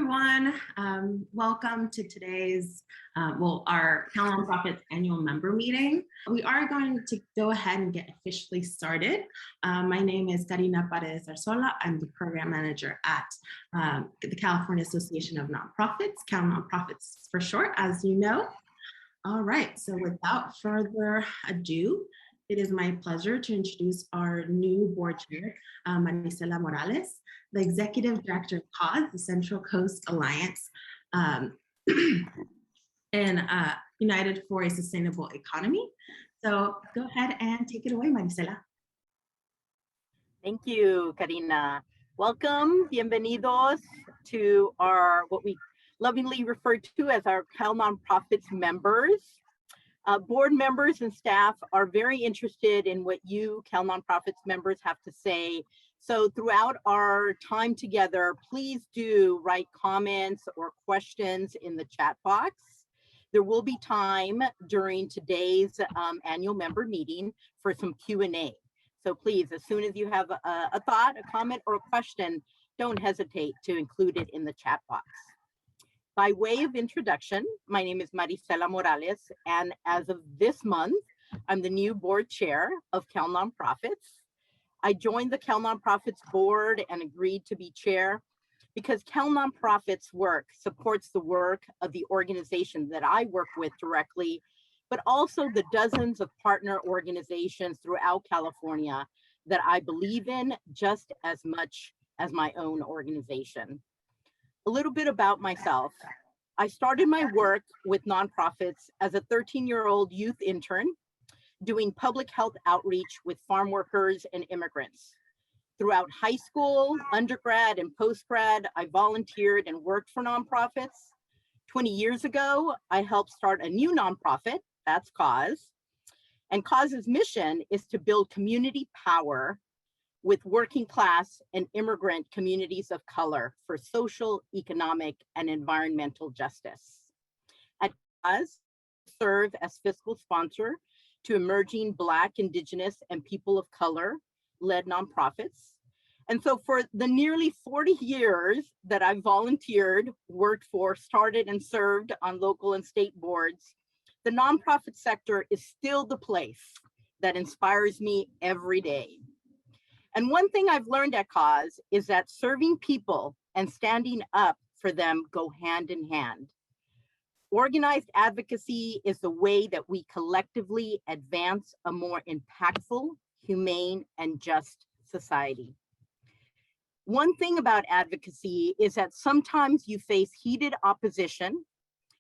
everyone. Welcome to today's, our CalNonprofits annual member meeting. We are going to go ahead and get officially started. My name is Karina Paredes-Arzola. I'm the program manager at the California Association of Nonprofits, CalNonprofits for short, as you know. All right, so without further ado, it is my pleasure to introduce our new board chair, Maricela Morales, the executive director of CAUSE, the Central Coast Alliance, and United for a Sustainable Economy. So go ahead and take it away, Maricela. Thank you, Karina. Welcome, bienvenidos to our, what we lovingly refer to as our CalNonprofits members. Board members and staff are very interested in what you CalNonprofits members have to say. So throughout our time together, please do write comments or questions in the chat box. There will be time during today's annual member meeting for some Q&A. So please, as soon as you have a thought, a comment, or a question, don't hesitate to include it in the chat box. By way of introduction, my name is Maricela Morales, and as of this month, I'm the new board chair of CalNonprofits. I joined the CalNonprofits board and agreed to be chair because CalNonprofits work supports the work of the organization that I work with directly, but also the dozens of partner organizations throughout California that I believe in just as much as my own organization. A little bit about myself. I started my work with nonprofits as a 13-year-old youth intern doing public health outreach with farm workers and immigrants. Throughout high school, undergrad, and postgrad, I volunteered and worked for nonprofits. 20 years ago, I helped start a new nonprofit, that's CAUSE. And CAUSE's mission is to build community power with working class and immigrant communities of color for social, economic, and environmental justice. At CAUSE, serve as fiscal sponsor to emerging Black, Indigenous, and people of color-led nonprofits. And so for the nearly 40 years that I've volunteered, worked for, started, and served on local and state boards, the nonprofit sector is still the place that inspires me every day. And one thing I've learned at CAUSE is that serving people and standing up for them go hand in hand. Organized advocacy is the way that we collectively advance a more impactful, humane, and just society. One thing about advocacy is that sometimes you face heated opposition,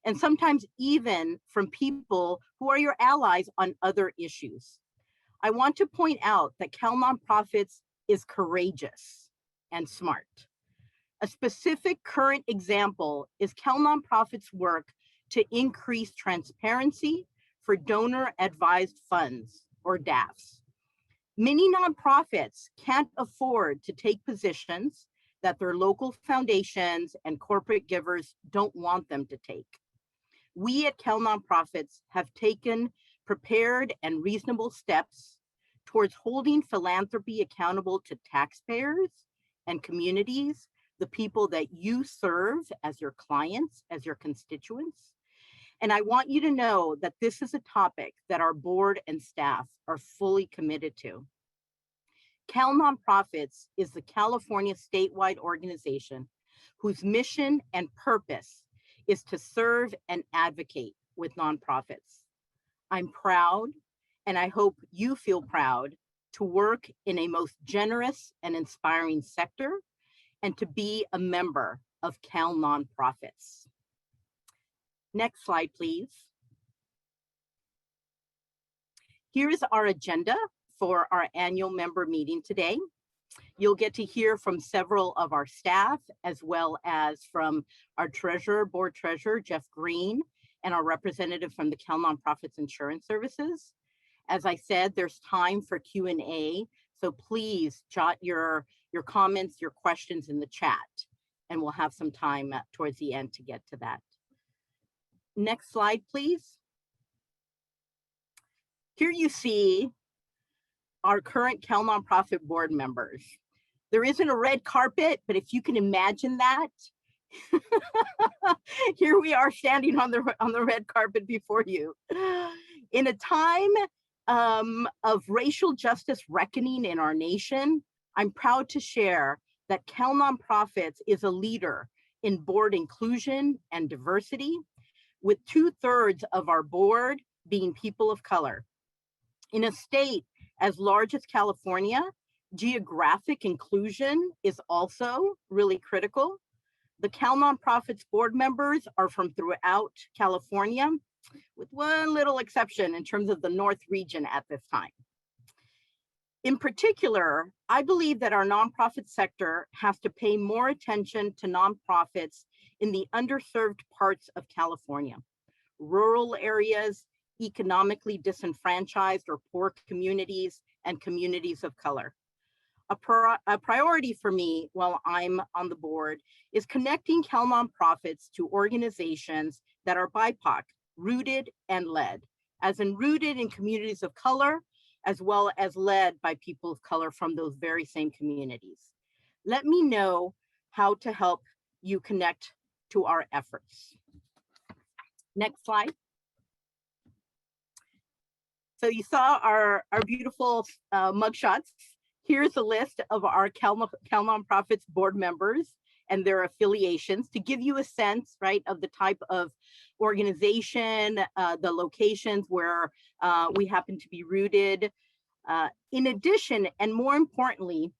and sometimes even from people who are your allies on other issues. I want to point out that CalNonprofits is courageous and smart. A specific current example is CalNonprofits' work to increase transparency for donor-advised funds, or DAFs. Many nonprofits can't afford to take positions that their local foundations and corporate givers don't want them to take. We at CalNonprofits have taken prepared and reasonable steps towards holding philanthropy accountable to taxpayers and communities, the people that you serve as your clients, as your constituents. And I want you to know that this is a topic that our board and staff are fully committed to. CalNonprofits is the California statewide organization whose mission and purpose is to serve and advocate with nonprofits. I'm proud, and I hope you feel proud, to work in a most generous and inspiring sector and to be a member of CalNonprofits. Next slide, please. Here's our agenda for our annual member meeting today. You'll get to hear from several of our staff, as well as from our board treasurer, Geoff Green, and our representative from the CalNonprofits Insurance Services. As I said, there's time for Q&A, so please jot your comments, your questions in the chat, and we'll have some time towards the end to get to that. Next slide, please. Here you see our current CalNonprofit board members. There isn't a red carpet, but if you can imagine that, Here we are standing on the red carpet before you. In a time of racial justice reckoning in our nation, I'm proud to share that CalNonprofits is a leader in board inclusion and diversity, with 2/3 of our board being people of color. In a state as large as California, geographic inclusion is also really critical. The CalNonprofits board members are from throughout California, with one little exception in terms of the North region at this time. In particular, I believe that our nonprofit sector has to pay more attention to nonprofits in the underserved parts of California, rural areas, economically disenfranchised or poor communities, and communities of color. A priority for me while I'm on the board is connecting CalNonprofits to organizations that are BIPOC, rooted and led, as in rooted in communities of color, as well as led by people of color from those very same communities. Let me know how to help you connect to our efforts. Next slide. So you saw our beautiful mugshots. Here's a list of our CalNonprofits board members and their affiliations to give you a sense, right, of the type of organization, the locations where we happen to be rooted. In addition, and more importantly,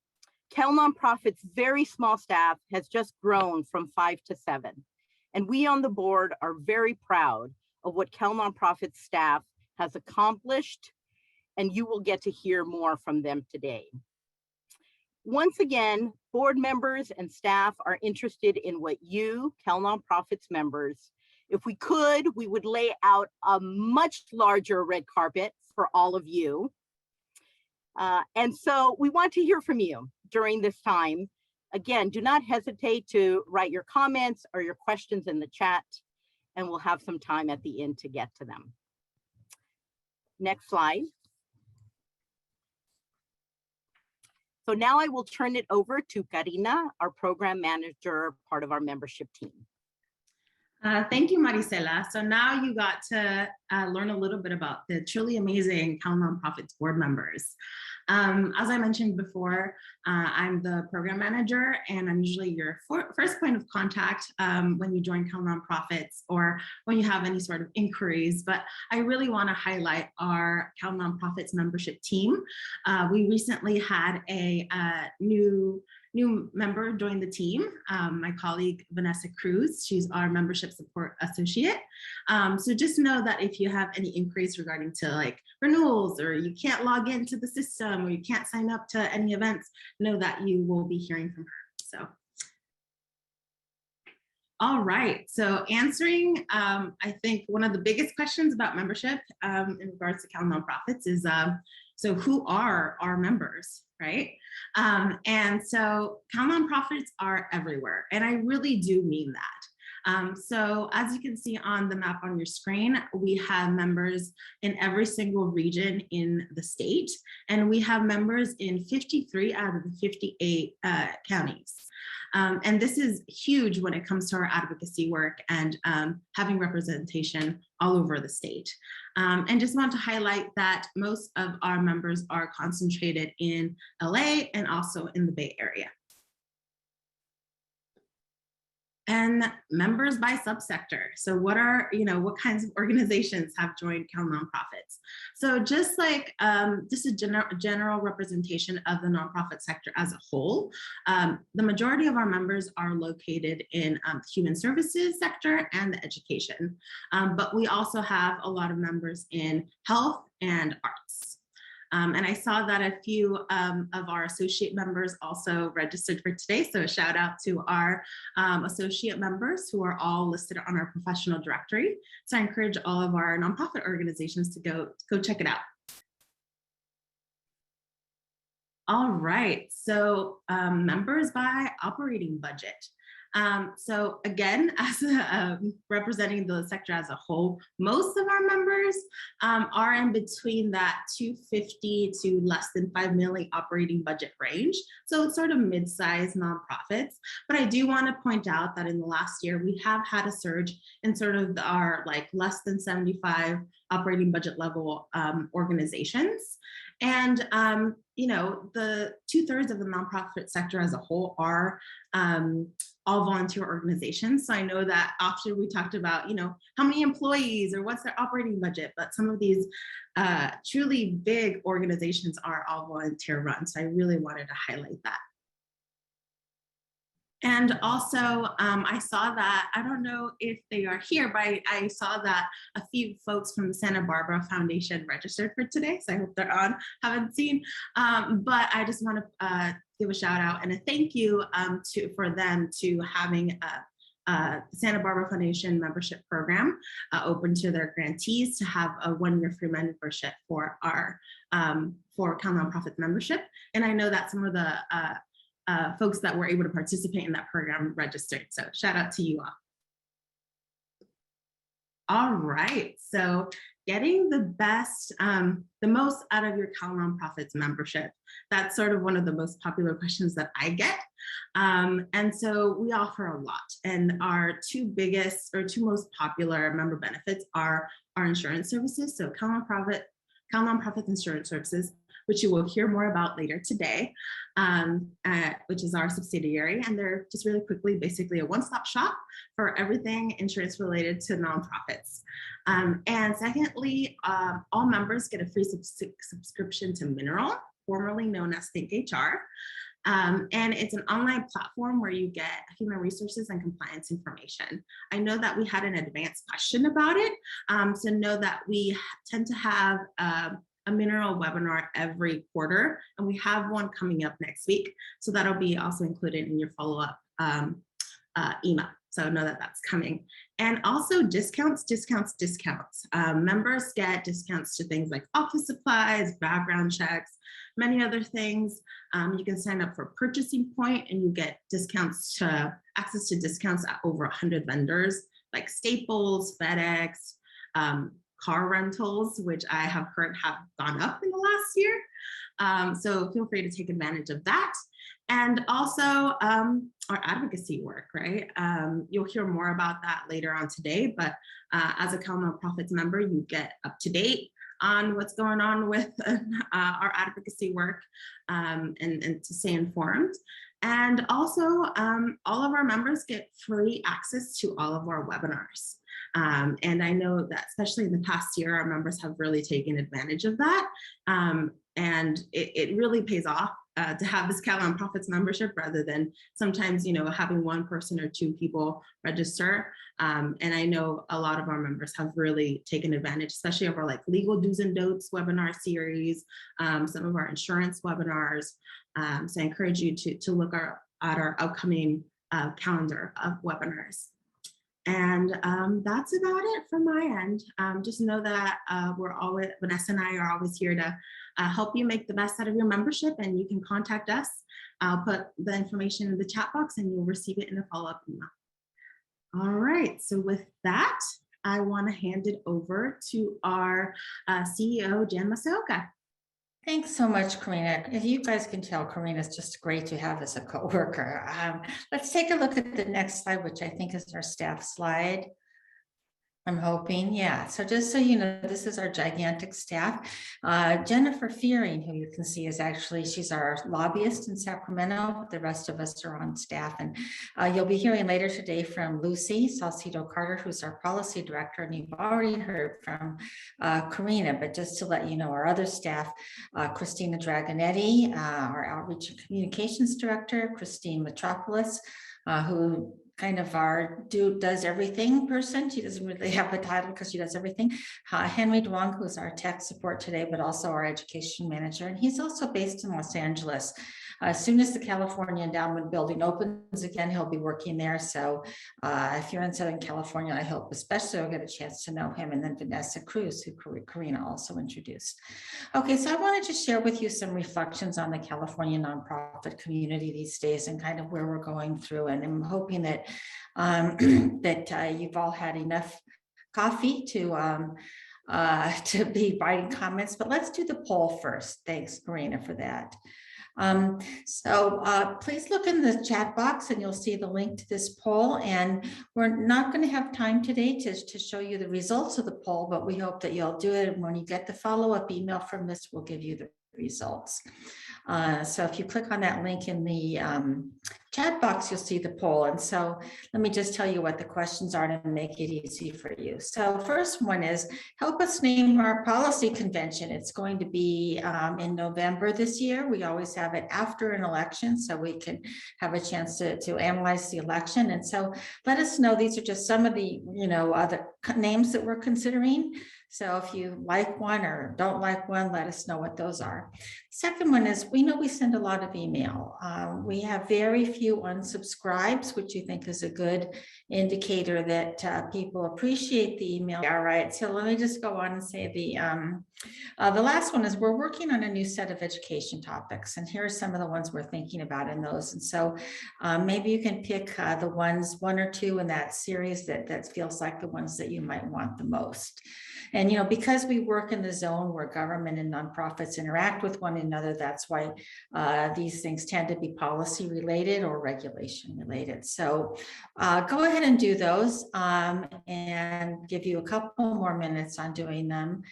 CalNonprofits' very small staff has just grown from 5 to 7. And we on the board are very proud of what CalNonprofits staff has accomplished, and you will get to hear more from them today. Once again, board members and staff are interested in what you, CalNonprofits members, if we could, we would lay out a much larger red carpet for all of you. And so we want to hear from you during this time. Again, do not hesitate to write your comments or your questions in the chat, and we'll have some time at the end to get to them. Next slide. So now I will turn it over to Karina, our program manager, part of our membership team. Thank you, Maricela. So now you got to learn a little bit about the truly amazing CalNonprofits board members. As I mentioned before, I'm the program manager, and I'm usually your first point of contact when you join CalNonprofits or when you have any sort of inquiries. But I really want to highlight our CalNonprofits membership team. We recently had a new member join the team, my colleague Vanessa Cruz. She's our membership support associate. So just know that if you have any inquiries regarding to like renewals, or you can't log into the system, or you can't sign up to any events, know that you will be hearing from her. So, all right, so answering, I think one of the biggest questions about membership in regards to CalNonprofits is, so who are our members, right? And so CalNonprofits are everywhere, and I really do mean that. So as you can see on the map on your screen, we have members in every single region in the state, and we have members in 53 out of the 58 counties. And this is huge when it comes to our advocacy work and having representation all over the state. And just want to highlight that most of our members are concentrated in LA and also in the Bay Area. And members by subsector. So what are, what kinds of organizations have joined CalNonprofits? So just like just a general representation of the nonprofit sector as a whole, the majority of our members are located in human services sector and the education. But we also have a lot of members in health and arts. And I saw that a few of our associate members also registered for today. So a shout out to our associate members who are all listed on our professional directory. So I encourage all of our nonprofit organizations to go check it out. All right, so members by operating budget. So again, as representing the sector as a whole, most of our members are in between that 250 to less than 5 million operating budget range. So it's sort of mid-sized nonprofits. But I do want to point out that in the last year, we have had a surge in sort of our like less than 75 operating budget level organizations. And, you know, the 2/3 of the nonprofit sector as a whole are all volunteer organizations. So I know that often we talked about, you know, how many employees or what's their operating budget, but some of these truly big organizations are all volunteer run. So I really wanted to highlight that. And also, I saw that, I don't know if they are here, but I saw that a few folks from the Santa Barbara Foundation registered for today. So I hope they're on, haven't seen. But I just want to give a shout out and a thank you for them to having the Santa Barbara Foundation membership program open to their grantees to have a 1-year free membership for our for CalNonprofits membership. And I know that some of the folks that were able to participate in that program registered. So shout out to you all. All right, so getting the best, the most out of your CalNonprofits membership. That's sort of one of the most popular questions that I get. And so we offer a lot. And our two most popular member benefits are our insurance services. So CalNonprofits Insurance Services, which you will hear more about later today, which is our subsidiary. And they're just really quickly, basically a one-stop shop for everything insurance related to nonprofits. And secondly, all members get a free subscription to Mineral, formerly known as Think HR. And it's an online platform where you get human resources and compliance information. I know that we had an advanced question about it. So know that we tend to have a Mineral webinar every quarter, and we have one coming up next week. So that'll be also included in your follow-up email. So know that that's coming. And also discounts. Members get discounts to things like office supplies, background checks, many other things. You can sign up for Purchasing Point and you get access to discounts at over 100 vendors like Staples, FedEx, car rentals, which I have heard have gone up in the last year. So feel free to take advantage of that. And also our advocacy work, right? You'll hear more about that later on today, but as a CalNonprofits member, you get up to date on what's going on with our advocacy work and to stay informed. And also all of our members get free access to all of our webinars. And I know that especially in the past year, our members have really taken advantage of that. And it really pays off to have this CalNonprofits membership rather than sometimes, you know, having one person or two people register. And I know a lot of our members have really taken advantage, especially of our like legal do's and don'ts webinar series, some of our insurance webinars. So I encourage you to look at our upcoming calendar of webinars. And that's about it from my end. Just know that Vanessa and I are always here to help you make the best out of your membership, and you can contact us. I'll put the information in the chat box and you'll receive it in a follow-up email. All right, so with that, I want to hand it over to our CEO, Jan Masaoka. Thanks so much, Karina. As you guys can tell, Karina is just great to have as a coworker. Let's take a look at the next slide, which I think is our staff slide. I'm hoping, yeah. So just so you know, this is our gigantic staff. Jennifer Fearing, who you can see is she's our lobbyist in Sacramento. The rest of us are on staff. And you'll be hearing later today from Lucy Salcido Carter, who's our policy director. And you've already heard from Karina, but just to let you know, our other staff, Christina Dragonetti, our outreach and communications director, Christine Metropolis, who kind of does everything person. She doesn't really have a title because she does everything. Henry Duong, who's our tech support today, but also our education manager. And he's also based in Los Angeles. As soon as the California Endowment Building opens again, he'll be working there. So if you're in Southern California, I hope especially you'll get a chance to know him. And then Vanessa Cruz, who Karina also introduced. Okay, so I wanted to share with you some reflections on the California nonprofit community these days and kind of where we're going through. And I'm hoping that that you've all had enough coffee to be writing comments, but let's do the poll first. Thanks, Karina, for that. Please look in the chat box and you'll see the link to this poll. And we're not going to have time today to show you the results of the poll, but we hope that you'll do it. And when you get the follow-up email from this, we'll give you the results. So if you click on that link in the chat box, you'll see the poll. And so let me just tell you what the questions are to make it easy for you. So first one is, help us name our policy convention. It's going to be in November this year. We always have it after an election, so we can have a chance to analyze the election. And so let us know. These are just some of the other names that we're considering. So if you like one or don't like one, let us know what those are. Second one is, we know we send a lot of email. We have very few unsubscribes, which you think is a good indicator that people appreciate the email. All right, so let me just go on and say the last one is, we're working on a new set of education topics, and here are some of the ones we're thinking about in those. And so maybe you can pick the one or two in that series that feels like the ones that you might want the most. And, because we work in the zone where government and nonprofits interact with one another, that's why these things tend to be policy related or regulation related. So go ahead and do those and give you a couple more minutes on doing them.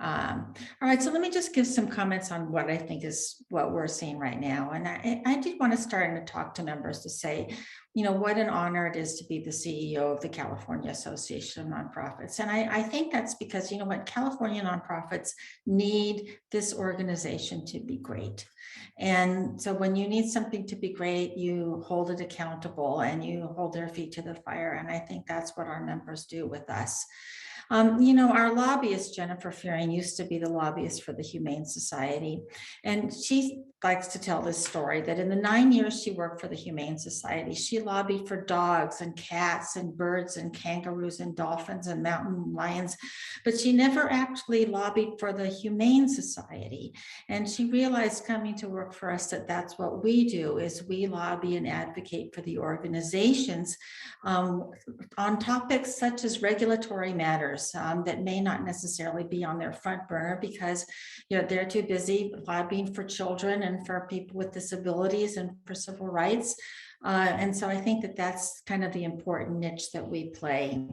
All right, so let me just give some comments on what I think is what we're seeing right now. And I did want to start and talk to members to say, what an honor it is to be the CEO of the California Association of Nonprofits. And I think that's because, California nonprofits need this organization to be great. And so when you need something to be great, you hold it accountable and you hold their feet to the fire. And I think that's what our members do with us. Our lobbyist, Jennifer Fearing, used to be the lobbyist for the Humane Society. And she likes to tell this story that in the 9 years she worked for the Humane Society, she lobbied for dogs and cats and birds and kangaroos and dolphins and mountain lions, but she never actually lobbied for the Humane Society. And she realized coming to work for us that that's what we do, is we lobby and advocate for the organizations on topics such as regulatory matters that may not necessarily be on their front burner because they're too busy lobbying for children and for people with disabilities and for civil rights. And so I think that that's kind of the important niche that we play.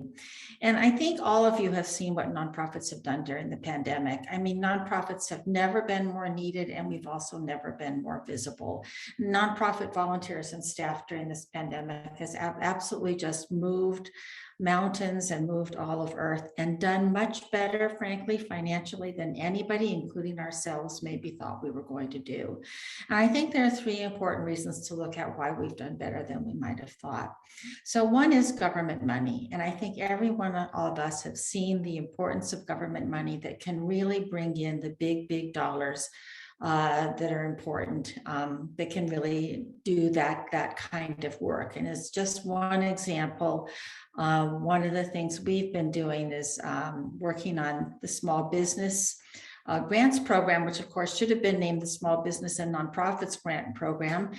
And I think all of you have seen what nonprofits have done during the pandemic. I mean, nonprofits have never been more needed, and we've also never been more visible. Nonprofit volunteers and staff during this pandemic has absolutely just moved mountains and moved all of earth and done much better, frankly, financially than anybody, including ourselves, maybe thought we were going to do. And I think there are three important reasons to look at why we've done better than we might have thought. So one is government money. And I think all of us have seen the importance of government money that can really bring in the big dollars that are important, that can really do that kind of work. And it's just one example. One of the things we've been doing is working on the small business grants program, which of course should have been named the Small Business and Nonprofits Grant Program,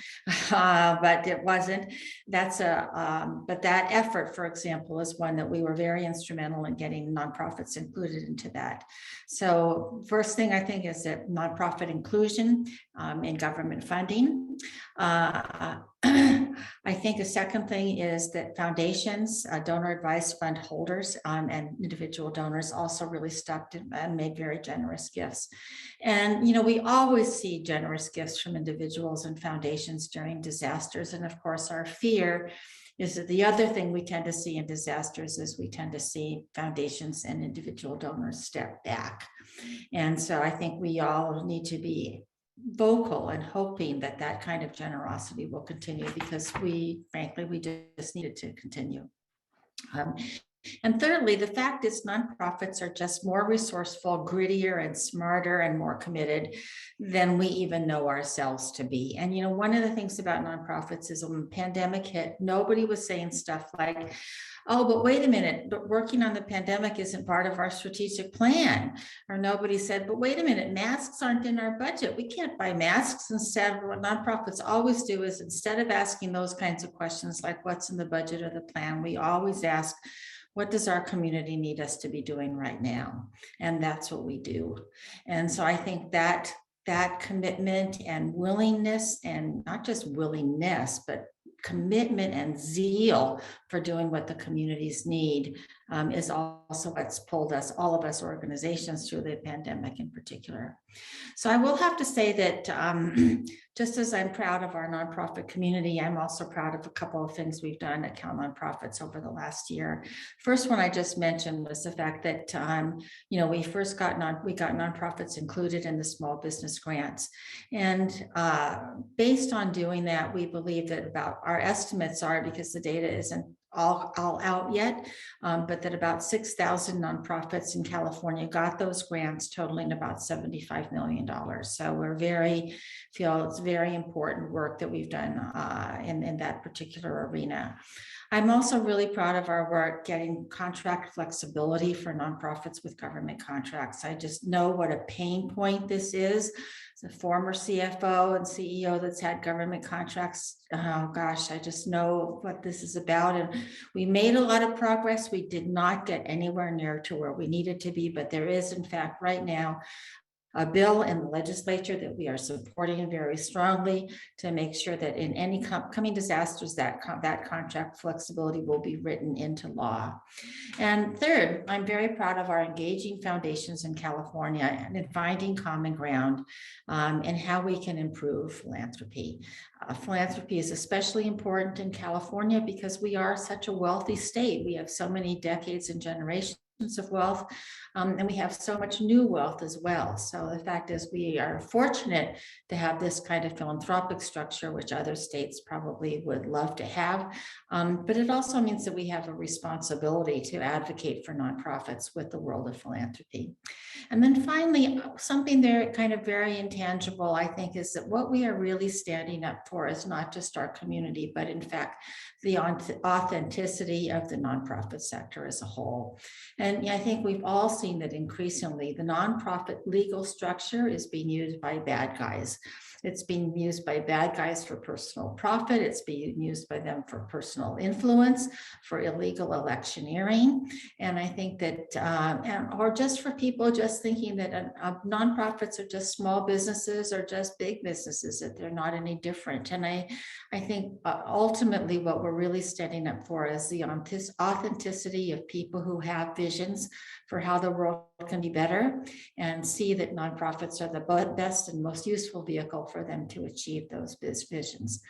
but it wasn't. But that effort, for example, is one that we were very instrumental in getting nonprofits included into that. So first thing I think is that nonprofit inclusion in government funding. I think a second thing is that foundations, donor advised fund holders and individual donors also really stepped in and made very generous gifts. And, we always see generous gifts from individuals and foundations during disasters. And of course, our fear is that the other thing we tend to see in disasters is we tend to see foundations and individual donors step back. And so I think we all need to be vocal and hoping that kind of generosity will continue, because frankly, we just need it to continue. And thirdly, the fact is nonprofits are just more resourceful, grittier, and smarter and more committed than we even know ourselves to be. And, one of the things about nonprofits is when the pandemic hit, nobody was saying stuff like, oh, but wait a minute, but working on the pandemic isn't part of our strategic plan. Or nobody said, but wait a minute, masks aren't in our budget. We can't buy masks. Instead, what nonprofits always do is, instead of asking those kinds of questions like what's in the budget or the plan, we always ask, what does our community need us to be doing right now? And that's what we do. And so I think that commitment and willingness, and not just willingness, but commitment and zeal for doing what the communities need is also what's pulled us, all of us organizations, through the pandemic in particular. So I will have to say that just as I'm proud of our nonprofit community, I'm also proud of a couple of things we've done at CalNonprofits over the last year. First one I just mentioned was the fact that we first got nonprofits included in the small business grants, and based on doing that, we believe that about, our estimates are, because the data isn't all out yet, but that about 6,000 nonprofits in California got those grants totaling about $75 million. So feel it's very important work that we've done in that particular arena. I'm also really proud of our work getting contract flexibility for nonprofits with government contracts. I just know what a pain point this is. As a former CFO and CEO that's had government contracts, oh gosh, I just know what this is about. And we made a lot of progress. We did not get anywhere near to where we needed to be, but there is, in fact, right now, a bill in the legislature that we are supporting very strongly to make sure that in any coming disasters, that contract flexibility will be written into law. And third, I'm very proud of our engaging foundations in California and in finding common ground and how we can improve philanthropy. Philanthropy is especially important in California because we are such a wealthy state. We have so many decades and generations of wealth, and we have so much new wealth as well. So the fact is, we are fortunate to have this kind of philanthropic structure, which other states probably would love to have. But it also means that we have a responsibility to advocate for nonprofits with the world of philanthropy. And then finally, something there kind of very intangible, I think, is that what we are really standing up for is not just our community, but in fact, the authenticity of the nonprofit sector as a whole. And I think we've all seen that increasingly the nonprofit legal structure is being used by bad guys. It's being used by bad guys for personal profit. It's being used by them for personal influence, for illegal electioneering. And I think that, or just for people just thinking that nonprofits are just small businesses or just big businesses, that they're not any different. And I think ultimately what we're really standing up for is the authenticity of people who have visions for how the world can be better, and see that nonprofits are the best and most useful vehicle for them to achieve those visions.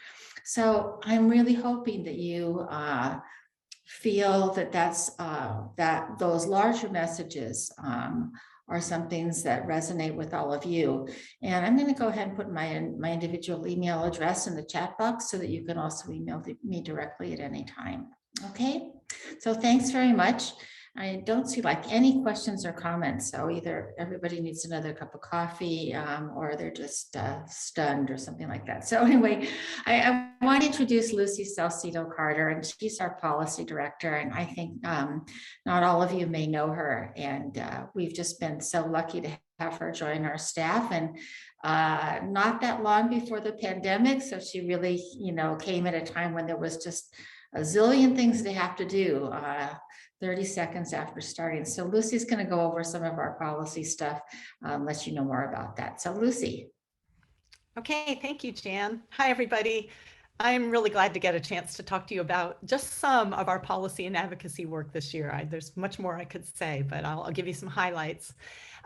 So I'm really hoping that you feel that those larger messages are some things that resonate with all of you. And I'm going to go ahead and put my individual email address in the chat box so that you can also email me directly at any time. Okay, so thanks very much. I don't see like any questions or comments. So either everybody needs another cup of coffee or they're just stunned or something like that. So anyway, I want to introduce Lucy Salcido Carter, and she's our policy director. And I think not all of you may know her. And we've just been so lucky to have her join our staff, and not that long before the pandemic. So she really, came at a time when there was just a zillion things to have to do. 30 seconds after starting. So Lucy's going to go over some of our policy stuff, let you know more about that. So Lucy. Okay, thank you, Jan. Hi, everybody. I'm really glad to get a chance to talk to you about just some of our policy and advocacy work this year. There's much more I could say, but I'll give you some highlights.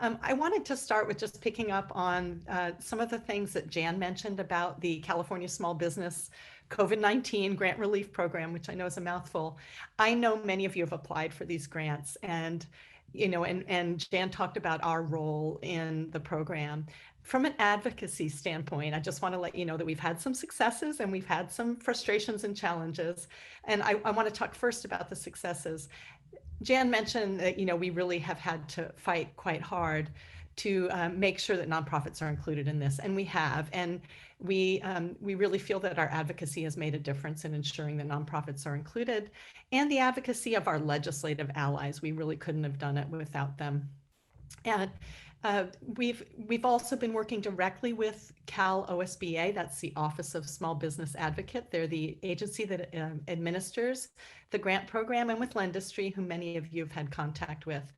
I wanted to start with just picking up on some of the things that Jan mentioned about the California Small Business COVID-19 Grant Relief Program, which I know is a mouthful. I know many of you have applied for these grants, and and Jan talked about our role in the program. From an advocacy standpoint, I just want to let you know that we've had some successes and we've had some frustrations and challenges. And I want to talk first about the successes. Jan mentioned that, we really have had to fight quite hard to make sure that nonprofits are included in this, and we have. And We really feel that our advocacy has made a difference in ensuring that nonprofits are included, and the advocacy of our legislative allies. We really couldn't have done it without them. And we've also been working directly with Cal OSBA, that's the Office of Small Business Advocate. They're the agency that administers the grant program, and with Lendistry, who many of you have had contact with.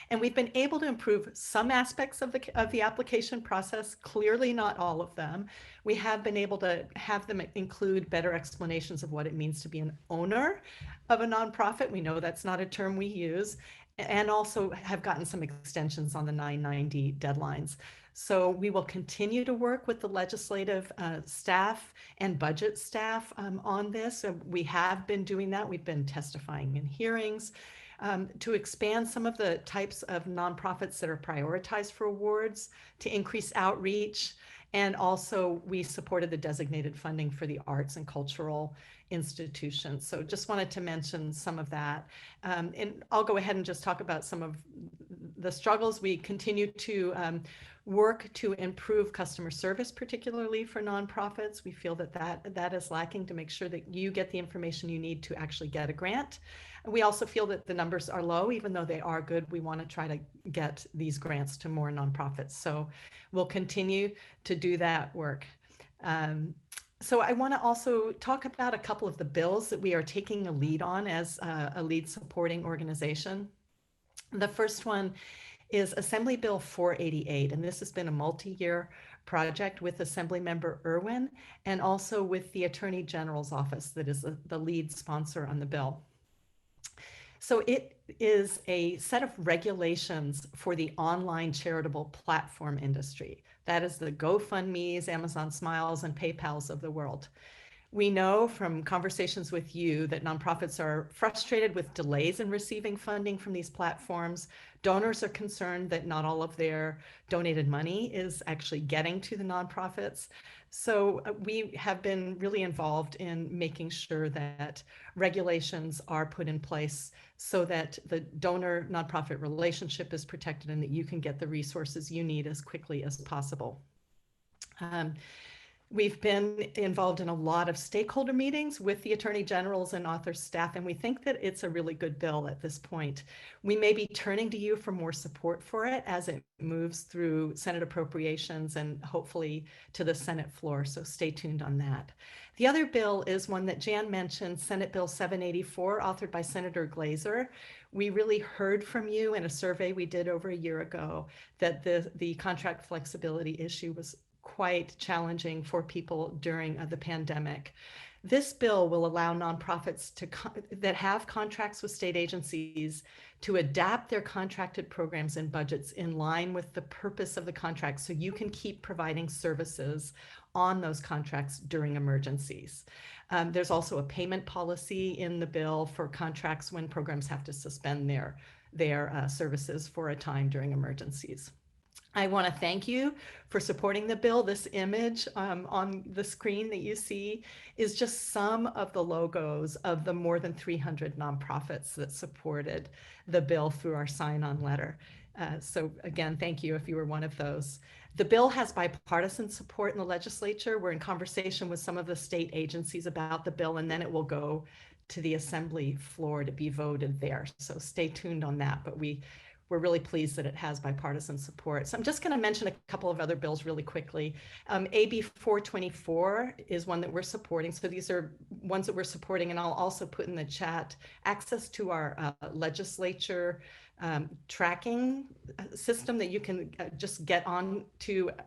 And we've been able to improve some aspects of the application process, clearly not all of them. We have been able to have them include better explanations of what it means to be an owner of a nonprofit. We know that's not a term we use, and also have gotten some extensions on the 990 deadlines. So we will continue to work with the legislative staff and budget staff on this. We have been doing that. We've been testifying in hearings to expand some of the types of nonprofits that are prioritized for awards, to increase outreach. And also we supported the designated funding for the arts and cultural institutions. So just wanted to mention some of that. And I'll go ahead and just talk about some of the struggles. We continue to work to improve customer service, particularly for nonprofits. We feel that is lacking, to make sure that you get the information you need to actually get a grant. We also feel that the numbers are low, even though they are good. We want to try to get these grants to more nonprofits. So we'll continue to do that work. So I want to also talk about a couple of the bills that we are taking a lead on as a lead supporting organization. The first one is Assembly Bill 488, and this has been a multi-year project with Assemblymember Irwin and also with the Attorney General's office that is the lead sponsor on the bill. So it is a set of regulations for the online charitable platform industry. That is the GoFundMes, Amazon Smiles, and PayPals of the world. We know from conversations with you that nonprofits are frustrated with delays in receiving funding from these platforms. Donors are concerned that not all of their donated money is actually getting to the nonprofits. So we have been really involved in making sure that regulations are put in place so that the donor nonprofit relationship is protected and that you can get the resources you need as quickly as possible. We've been involved in a lot of stakeholder meetings with the Attorney General's and author staff, and we think that it's a really good bill at this point. We may be turning to you for more support for it as it moves through Senate appropriations and hopefully to the Senate floor, so stay tuned on that. The other bill is one that Jan mentioned, Senate Bill 784, authored by Senator Glazer. We really heard from you in a survey we did over a year ago that the contract flexibility issue was quite challenging for people during the pandemic. This bill will allow nonprofits that have contracts with state agencies to adapt their contracted programs and budgets in line with the purpose of the contract, so you can keep providing services on those contracts during emergencies. There's also a payment policy in the bill for contracts when programs have to suspend their services for a time during emergencies. I want to thank you for supporting the bill. This image on the screen that you see is just some of the logos of the more than 300 nonprofits that supported the bill through our sign-on letter. So again, thank you if you were one of those. The bill has bipartisan support in the legislature. We're in conversation with some of the state agencies about the bill, and then it will go to the Assembly floor to be voted there. So stay tuned on that, but we're really pleased that it has bipartisan support. So I'm just going to mention a couple of other bills really quickly. AB 424 is one that we're supporting. So these are ones that we're supporting, and I'll also put in the chat access to our legislature tracking system that you can just get on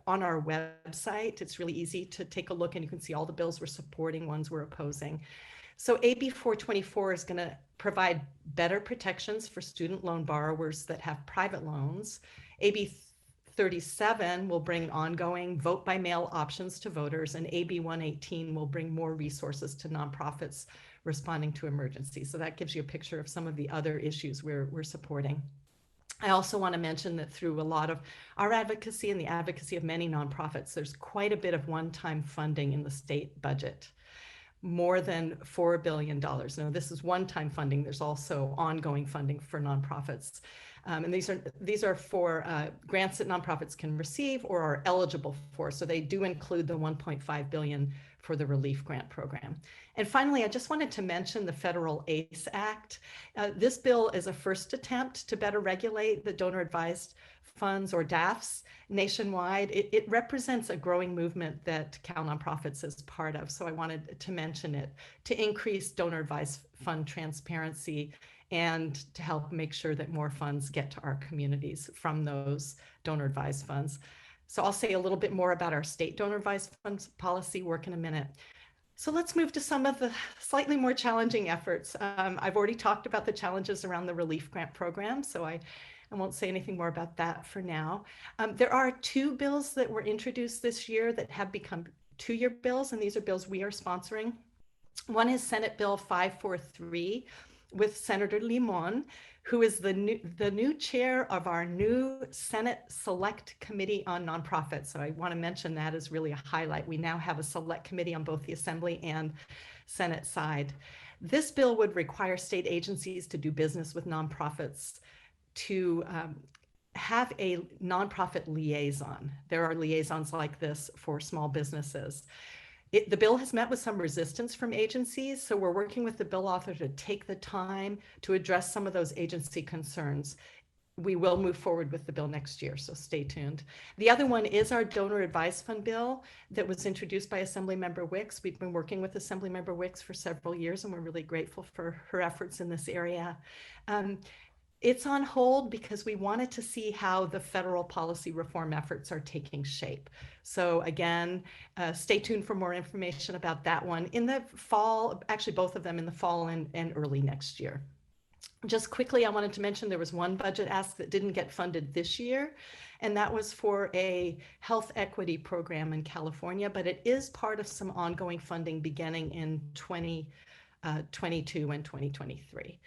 our website. It's really easy to take a look, and you can see all the bills we're supporting, ones we're opposing. So AB 424 is going to provide better protections for student loan borrowers that have private loans. AB 37 will bring ongoing vote by mail options to voters, and AB 118 will bring more resources to nonprofits responding to emergencies. So that gives you a picture of some of the other issues we're supporting. I also want to mention that through a lot of our advocacy and the advocacy of many nonprofits, there's quite a bit of one-time funding in the state budget. more than $4 billion. Now, this is one-time funding. There's also ongoing funding for nonprofits. And these are for grants that nonprofits can receive or are eligible for. So they do include the $1.5 billion for the relief grant program. And finally, I just wanted to mention the Federal ACE Act. This bill is a first attempt to better regulate the donor advised funds, or DAFs, nationwide. It represents a growing movement that CalNonprofits is part of. So I wanted to mention it to increase donor advised fund transparency and to help make sure that more funds get to our communities from those donor advised funds. So I'll say a little bit more about our state donor advised funds policy work in a minute. So let's move to some of the slightly more challenging efforts. I've already talked about the challenges around the relief grant program, so I won't say anything more about that for now. There are 2 bills that were introduced this year that have become 2-year bills, and these are bills we are sponsoring. One is Senate Bill 543 with Senator Limon, who is the new chair of our new Senate Select Committee on Nonprofits. So I want to mention that as really a highlight. We now have a select committee on both the Assembly and Senate side. This bill would require state agencies to do business with nonprofits to have a nonprofit liaison. There are liaisons like this for small businesses. The bill has met with some resistance from agencies, so we're working with the bill author to take the time to address some of those agency concerns. We will move forward with the bill next year, so stay tuned. The other one is our donor advised fund bill that was introduced by Assemblymember Wicks. We've been working with Assemblymember Wicks for several years, and we're really grateful for her efforts in this area. It's on hold because we wanted to see how the federal policy reform efforts are taking shape. So again, stay tuned for more information about that one in the fall, actually both of them in the fall and early next year. Just quickly, I wanted to mention there was one budget ask that didn't get funded this year, and that was for a health equity program in California, but it is part of some ongoing funding beginning in 2022 and 2023.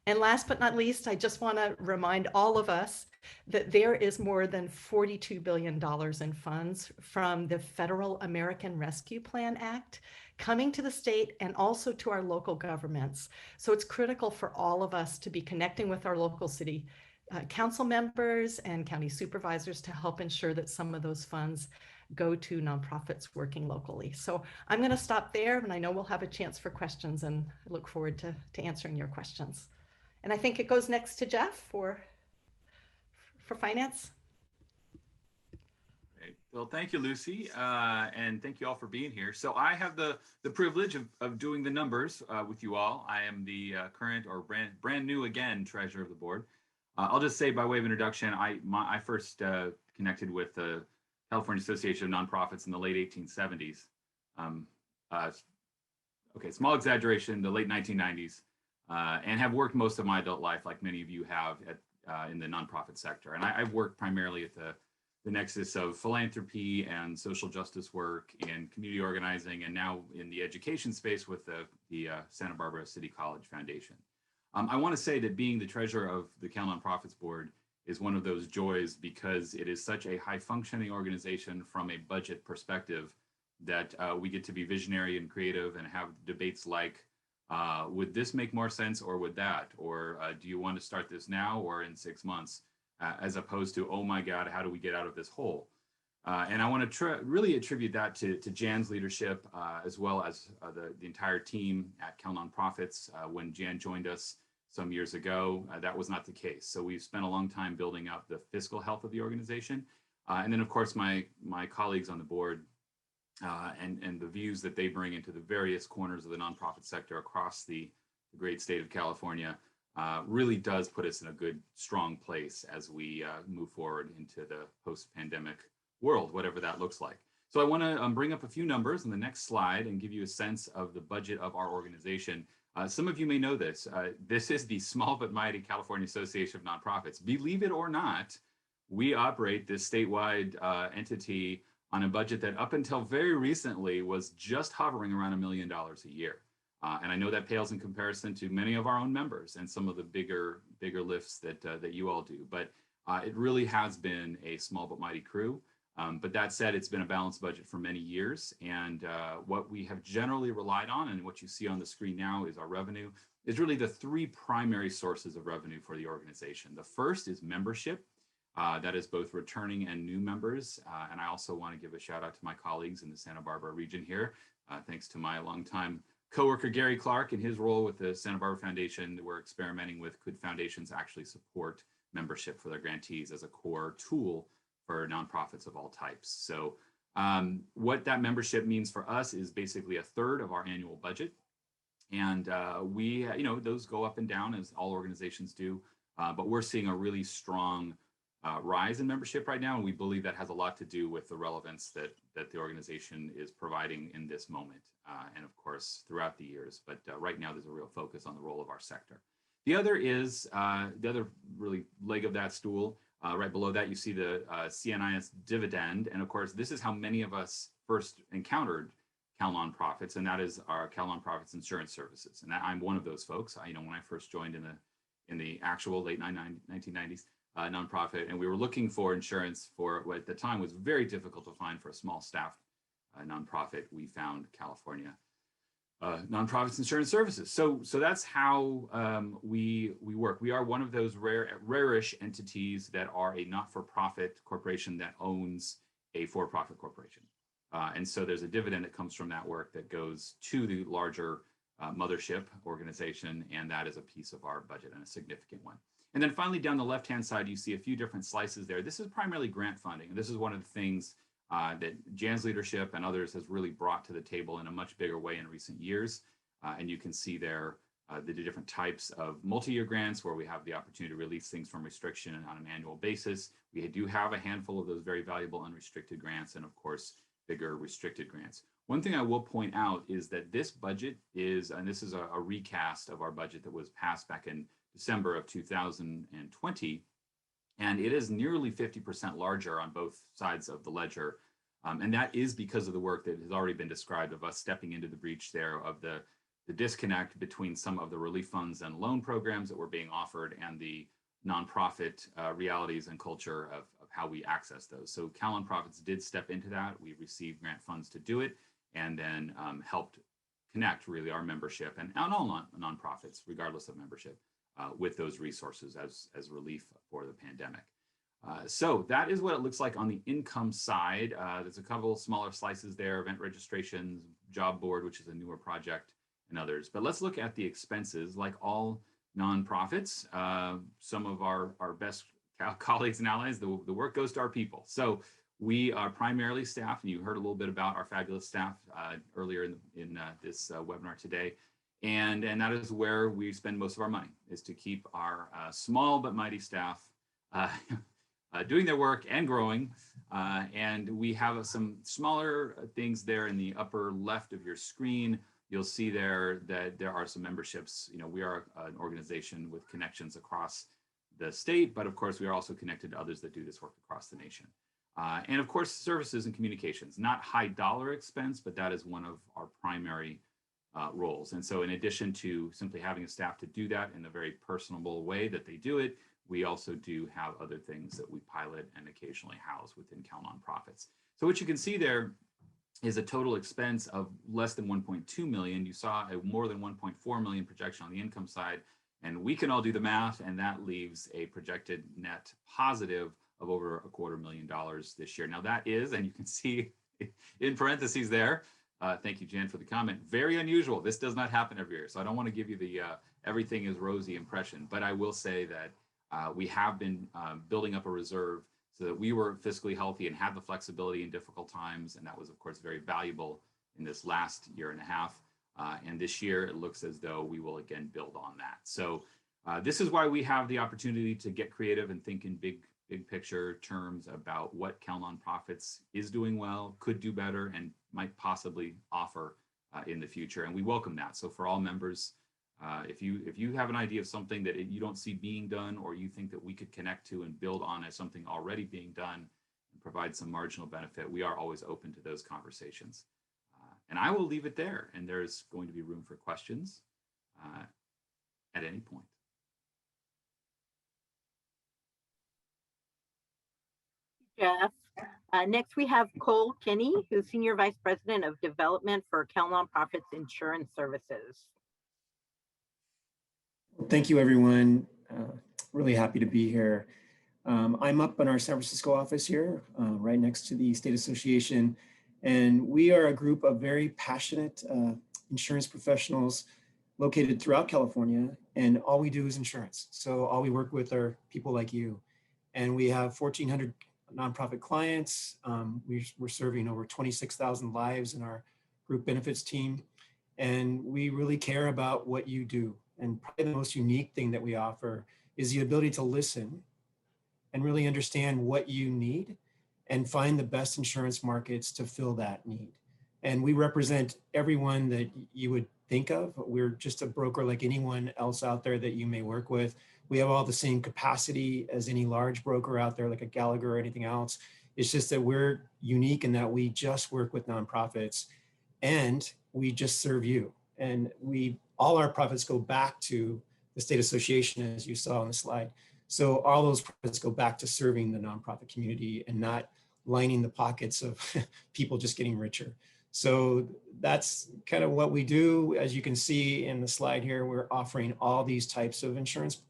And last but not least, I just want to remind all of us that there is more than $42 billion in funds from the Federal American Rescue Plan Act coming to the state and also to our local governments. So it's critical for all of us to be connecting with our local city council members and county supervisors to help ensure that some of those funds go to nonprofits working locally. So I'm going to stop there, and I know we'll have a chance for questions, and I look forward to answering your questions. And I think it goes next to Geoff for finance. Great. Well, thank you, Lucy, and thank you all for being here. So I have the privilege of doing the numbers with you all. I am the current or brand new again treasurer of the board. I'll just say by way of introduction, I first connected with the California Association of Nonprofits in the late 1870s. Okay, small exaggeration, the late 1990s. And have worked most of my adult life, like many of you have, in the nonprofit sector. And I've worked primarily at the nexus of philanthropy and social justice work and community organizing, and now in the education space with the Santa Barbara City College Foundation. I want to say that being the treasurer of the CalNonprofits Board is one of those joys because it is such a high-functioning organization from a budget perspective that we get to be visionary and creative and have debates like, would this make more sense or would that? Or do you want to start this now or in 6 months? As opposed to, oh my God, how do we get out of this hole? And I want to really attribute that to Jan's leadership, as well as the entire team at CalNonprofits. When Jan joined us some years ago, that was not the case. So we've spent a long time building up the fiscal health of the organization. And then of course, my colleagues on the board and the views that they bring into the various corners of the nonprofit sector across the great state of California really does put us in a good, strong place as we move forward into the post-pandemic world, whatever that looks like. So I want to bring up a few numbers in the next slide and give you a sense of the budget of our organization. Some of you may know this. This is the Small But Mighty California Association of Nonprofits. Believe it or not, we operate this statewide entity on a budget that up until very recently was just hovering around $1 million a year. And I know that pales in comparison to many of our own members and some of the bigger lifts that you all do. But it really has been a small but mighty crew. But that said, it's been a balanced budget for many years. And what we have generally relied on, and what you see on the screen now is our revenue, is really the three primary sources of revenue for the organization. The first is membership. That is both returning and new members. And I also want to give a shout out to my colleagues in the Santa Barbara region here. Thanks to my longtime coworker, Gary Clark, in his role with the Santa Barbara Foundation, we're experimenting with could foundations actually support membership for their grantees as a core tool for nonprofits of all types. So what that membership means for us is basically a third of our annual budget. And we, those go up and down as all organizations do, but we're seeing a really strong rise in membership right now. And we believe that has a lot to do with the relevance that the organization is providing in this moment. And of course, throughout the years, but right now there's a real focus on the role of our sector. The other is, the other really leg of that stool, right below that, you see the CNIS dividend. And of course, this is how many of us first encountered CalNonprofits, and that is our CalNonprofits Insurance Services. And I'm one of those folks. When I first joined in the actual late 1990s nonprofit, and we were looking for insurance for what at the time was very difficult to find for a small staff nonprofit, we found California Nonprofits Insurance Services. So that's how we work. We are one of those rare-ish entities that are a not-for-profit corporation that owns a for-profit corporation. And so there's a dividend that comes from that work that goes to the larger mothership organization, and that is a piece of our budget and a significant one. And then finally, down the left-hand side, you see a few different slices there. This is primarily grant funding. And this is one of the things that Jan's leadership and others has really brought to the table in a much bigger way in recent years. And you can see there the different types of multi-year grants where we have the opportunity to release things from restriction on an annual basis. We do have a handful of those very valuable unrestricted grants, and of course, bigger restricted grants. One thing I will point out is that this budget is, and this is a recast of our budget that was passed back in December of 2020, and it is nearly 50% larger on both sides of the ledger. And that is because of the work that has already been described of us stepping into the breach there of the disconnect between some of the relief funds and loan programs that were being offered and the nonprofit realities and culture of how we access those. So CalNonprofits did step into that. We received grant funds to do it, and then helped connect really our membership and all nonprofits, regardless of membership, with those resources as relief for the pandemic. So that is what it looks like on the income side. There's a couple smaller slices there, event registrations, job board, which is a newer project, and others. But let's look at the expenses. Like all nonprofits, some of our best colleagues and allies, the work goes to our people. So we are primarily staff, and you heard a little bit about our fabulous staff earlier in this webinar today. And that is where we spend most of our money, is to keep our small but mighty staff doing their work and growing. And we have some smaller things there in the upper left of your screen. You'll see there that there are some memberships. We are an organization with connections across the state, but of course we are also connected to others that do this work across the nation. And of course, services and communications, not high dollar expense, but that is one of our primary roles. And so in addition to simply having a staff to do that in a very personable way that they do it, we also do have other things that we pilot and occasionally house within CalNonprofits. So what you can see there is a total expense of less than 1.2 million. You saw a more than 1.4 million projection on the income side, and we can all do the math, and that leaves a projected net positive of over $250,000 this year. Now that is, and you can see in parentheses there, thank you, Jan, for the comment, very unusual. This does not happen every year. So I don't want to give you the everything is rosy impression, but I will say that we have been building up a reserve so that we were fiscally healthy and had the flexibility in difficult times. And that was, of course, very valuable in this last year and a half. And this year, it looks as though we will again build on that. So this is why we have the opportunity to get creative and think in big picture terms about what CalNonprofits is doing well, could do better, and might possibly offer in the future. And we welcome that. So for all members, if you have an idea of something that you don't see being done, or you think that we could connect to and build on as something already being done and provide some marginal benefit, we are always open to those conversations. And I will leave it there, and there's going to be room for questions at any point. Geoff, Next, we have Cole Kinney, who's Senior Vice President of Development for CalNonprofits Insurance Services. Thank you, everyone. Really happy to be here. I'm up in our San Francisco office here, right next to the State Association. And we are a group of very passionate insurance professionals located throughout California. And all we do is insurance. So all we work with are people like you. And we have 1,400 nonprofit clients. We're serving over 26,000 lives in our group benefits team. And we really care about what you do. And probably the most unique thing that we offer is the ability to listen and really understand what you need and find the best insurance markets to fill that need. And we represent everyone that you would think of. We're just a broker like anyone else out there that you may work with. We have all the same capacity as any large broker out there, like a Gallagher or anything else. It's just that we're unique in that we just work with nonprofits and we just serve you. And all our profits go back to the State Association, as you saw on the slide. So all those profits go back to serving the nonprofit community and not lining the pockets of people just getting richer. So that's kind of what we do. As you can see in the slide here, we're offering all these types of insurance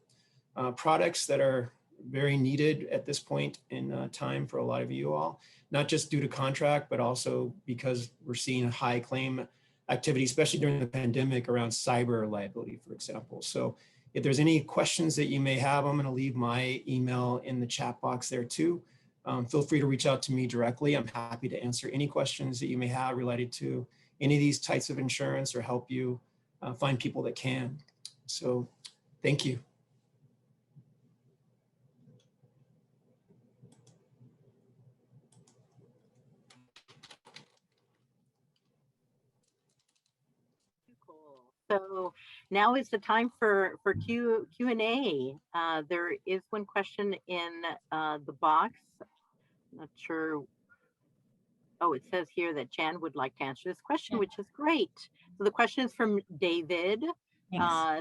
products that are very needed at this point in time for a lot of you all, not just due to contract, but also because we're seeing a high claim activity, especially during the pandemic around cyber liability, for example. So if there's any questions that you may have, I'm going to leave my email in the chat box there too. Feel free to reach out to me directly. I'm happy to answer any questions that you may have related to any of these types of insurance or help you find people that can. So thank you. So now is the time for Q&A. There is one question in the box. Not sure. Oh, it says here that Jan would like to answer this question, which is great. So the question is from David,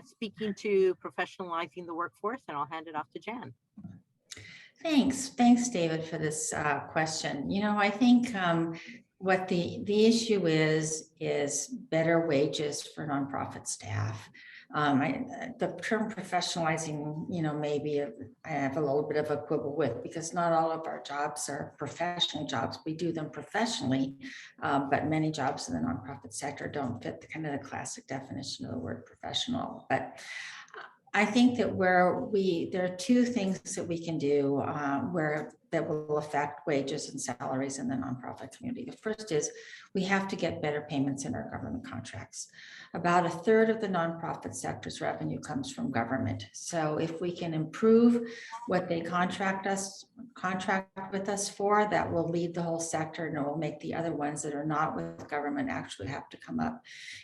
speaking to professionalizing the workforce, and I'll hand it off to Jan. Thanks, David, for this question. You know, I think what the issue is better wages for nonprofit staff. The term professionalizing, you know, maybe I have a little bit of a quibble with, because not all of our jobs are professional jobs. We do them professionally, but many jobs in the nonprofit sector don't fit the kind of the classic definition of the word professional. But I think that there are two things that we can do that will affect wages and salaries in the nonprofit community. The first is we have to get better payments in our government contracts. About a third of the nonprofit sector's revenue comes from government. So if we can improve what they contract with us for, that will lead the whole sector, and it will make the other ones that are not with government actually have to come up.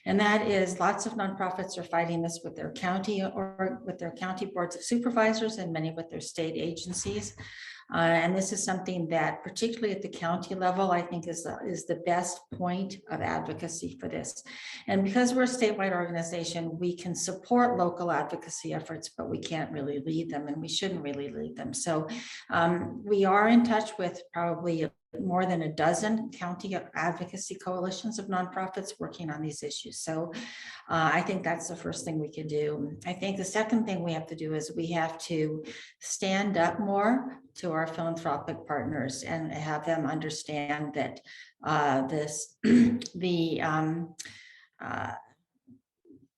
And that is, lots of nonprofits are fighting this with their county or with their county boards of supervisors, and many with their state agencies. And this is something that, particularly at the county level, I think is the best point of advocacy for this. And because we're a statewide organization, we can support local advocacy efforts, but we can't really lead them, and we shouldn't really lead them. So we are in touch with probably more than a dozen county advocacy coalitions of nonprofits working on these issues. So I think that's the first thing we can do. I think the second thing we have to do is we have to stand up more to our philanthropic partners and have them understand that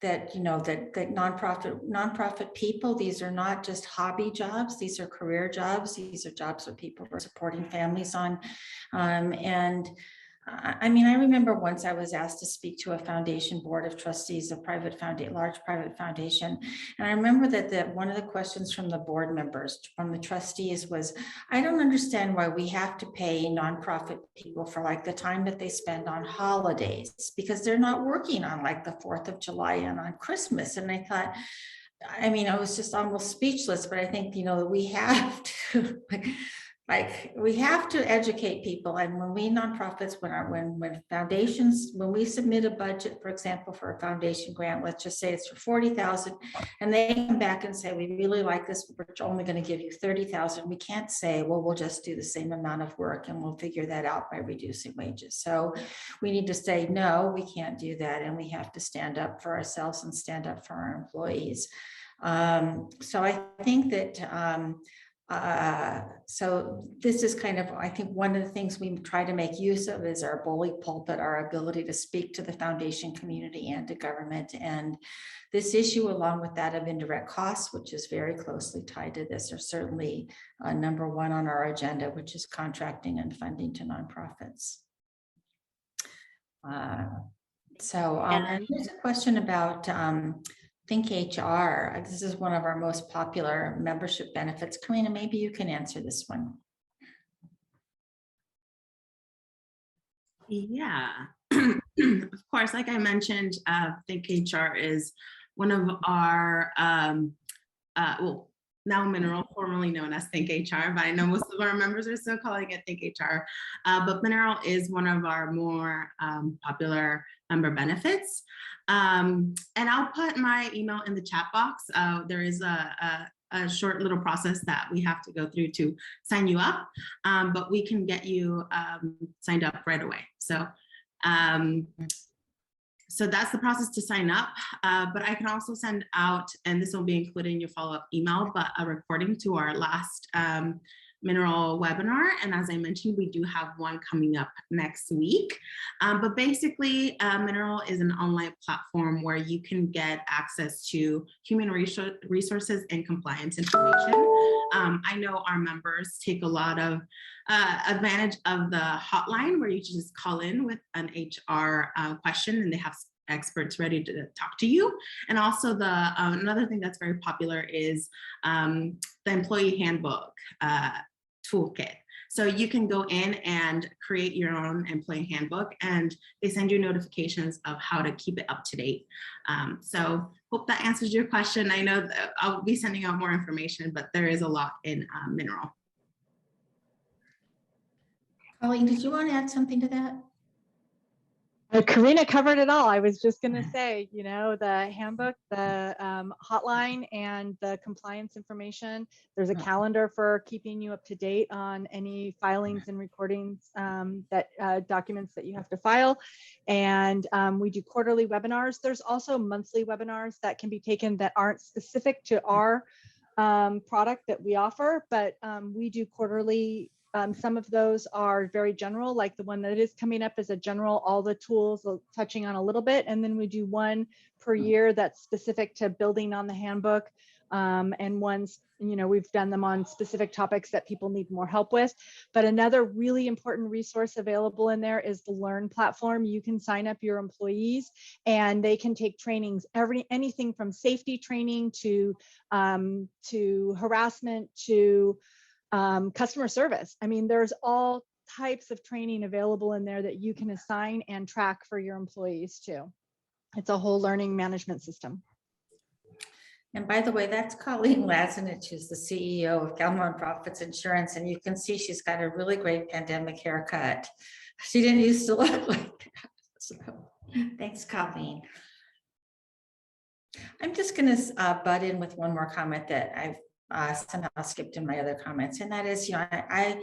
that nonprofit people, these are not just hobby jobs, these are career jobs, these are jobs that people are supporting families on. And I mean, I remember once I was asked to speak to a foundation board of trustees, a large private foundation. And I remember that one of the questions from the board members, from the trustees, was, I don't understand why we have to pay nonprofit people for like the time that they spend on holidays, because they're not working on like the 4th of July and on Christmas. And I thought, I mean, I was just almost speechless, but I think, you know, that we have to like, we have to educate people. And when we nonprofits, when foundations, when we submit a budget, for example, for a foundation grant, let's just say it's for 40,000, and they come back and say, we really like this, we're only going to give you 30,000. We can't say, well, we'll just do the same amount of work and we'll figure that out by reducing wages. So we need to say, no, we can't do that. And we have to stand up for ourselves and stand up for our employees. So I think that, so this is kind of, I think one of the things we try to make use of is our bully pulpit, our ability to speak to the foundation community and to government. And this issue, along with that of indirect costs, which is very closely tied to this, are certainly number one on our agenda, which is contracting and funding to nonprofits. And here's a question about Think HR. This is one of our most popular membership benefits. Karina, maybe you can answer this one. Yeah, of course, like I mentioned, Think HR is one of our, well, now Mineral, formerly known as Think HR, but I know most of our members are still calling it Think HR. But Mineral is one of our more popular member benefits. And I'll put my email in the chat box. There is a short little process that we have to go through to sign you up, but we can get you signed up right away. So, so that's the process to sign up, but I can also send out, and this will be included in your follow-up email, but a recording to our last Mineral webinar. And as I mentioned, we do have one coming up next week. But basically, Mineral is an online platform where you can get access to human resources and compliance information. I know our members take a lot of advantage of the hotline where you just call in with an HR question and they have experts ready to talk to you. And also the another thing that's very popular is the employee handbook toolkit. So you can go in and create your own employee handbook and they send you notifications of how to keep it up to date. So hope that answers your question. I know that I'll be sending out more information, but there is a lot in Mineral. Colleen, did you want to add something to that? Karina covered it all. I was just going to say, you know, the handbook, the hotline, and the compliance information. There's a calendar for keeping you up to date on any filings and recordings, that documents that you have to file. And we do quarterly webinars. There's also monthly webinars that can be taken that aren't specific to our product that we offer, but we do quarterly. Some of those are very general, like the one that is coming up is a general, all the tools touching on a little bit. And then we do one per year that's specific to building on the handbook. And ones, you know, we've done them on specific topics that people need more help with. But another really important resource available in there is the Learn platform. You can sign up your employees and they can take trainings, anything from safety training to harassment to customer service. I mean, there's all types of training available in there that you can assign and track for your employees too. It's a whole learning management system. And by the way, that's Colleen Lazinich, who's the CEO of CalNonprofits Insurance. And you can see she's got a really great pandemic haircut. She didn't used to look like that. So thanks, Colleen. I'm just going to butt in with one more comment that I've somehow skipped in my other comments, and that is, you know, I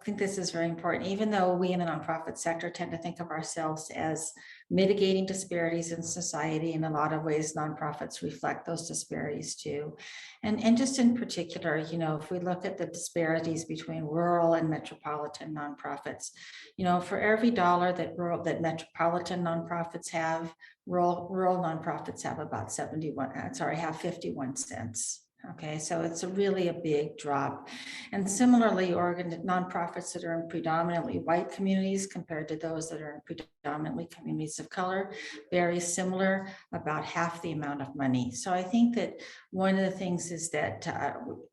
think this is very important. Even though we in the nonprofit sector tend to think of ourselves as mitigating disparities in society, in a lot of ways, nonprofits reflect those disparities too. And just in particular, you know, if we look at the disparities between rural and metropolitan nonprofits, you know, for every dollar that metropolitan nonprofits have, rural nonprofits have about 51 cents. Okay, so it's really a big drop. And similarly, nonprofits that are in predominantly white communities compared to those that are in predominantly communities of color, very similar, about half the amount of money. So I think that one of the things is that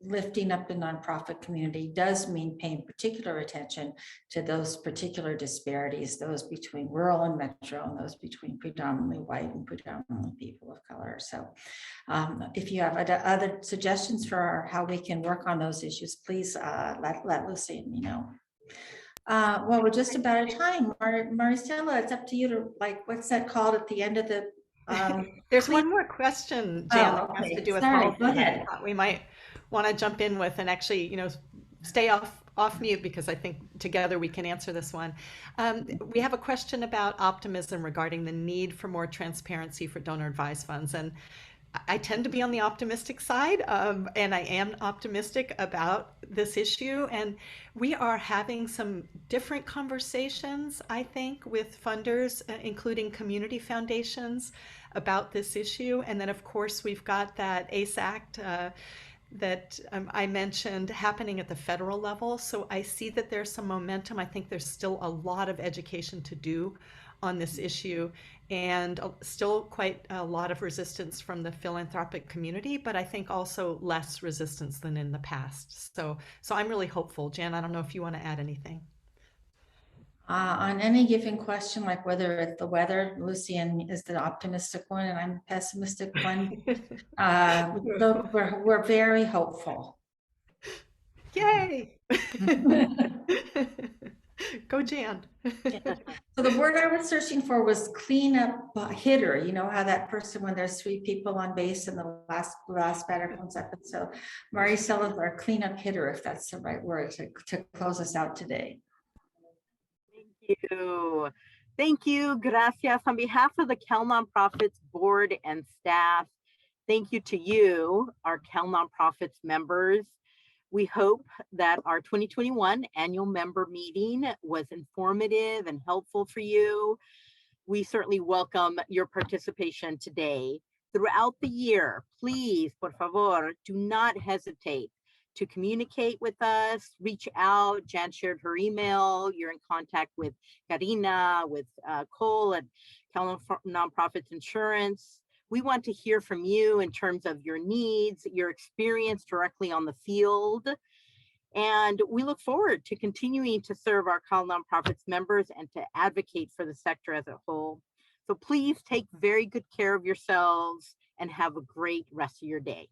lifting up the nonprofit community does mean paying particular attention to those particular disparities, those between rural and metro, and those between predominantly white and predominantly people of color. So if you have other suggestions, suggestions for how we can work on those issues, please let Lucy and me know. Well, we're just about out of time. Maricela, it's up to you to, like, what's that called at the end of the? There's one more question, Jan, that has to do with policy. Go ahead. I thought we might want to jump in with and actually, stay off mute, because I think together we can answer this one. We have a question about optimism regarding the need for more transparency for donor advised funds. And I tend to be on the optimistic side, and I am optimistic about this issue. And we are having some different conversations, I think, with funders, including community foundations, about this issue. And then, of course, we've got that ACE Act that I mentioned happening at the federal level. So I see that there's some momentum. I think there's still a lot of education to do on this issue, and still quite a lot of resistance from the philanthropic community, but I think also less resistance than in the past. So I'm really hopeful. Jan, I don't know if you want to add anything. On any given question, like whether it's the weather, Lucy is the optimistic one and I'm the pessimistic one. Look, we're very hopeful. Yay! Go Jan. So the word I was searching for was cleanup hitter. You know how that person, when there's 3 people on base in the last batter comes up. So Maricela is our cleanup hitter, if that's the right word, to close us out today. Thank you. Thank you. Gracias. On behalf of the CalNonprofits Board and staff, thank you to you, our CalNonprofits members. We hope that our 2021 annual member meeting was informative and helpful for you. We certainly welcome your participation today. Throughout the year, please, por favor, do not hesitate to communicate with us, reach out. Jan shared her email. You're in contact with Karina, with Cole at CalNonprofits Insurance. We want to hear from you in terms of your needs, your experience directly on the field. And we look forward to continuing to serve our CalNonprofits members and to advocate for the sector as a whole. So please take very good care of yourselves and have a great rest of your day.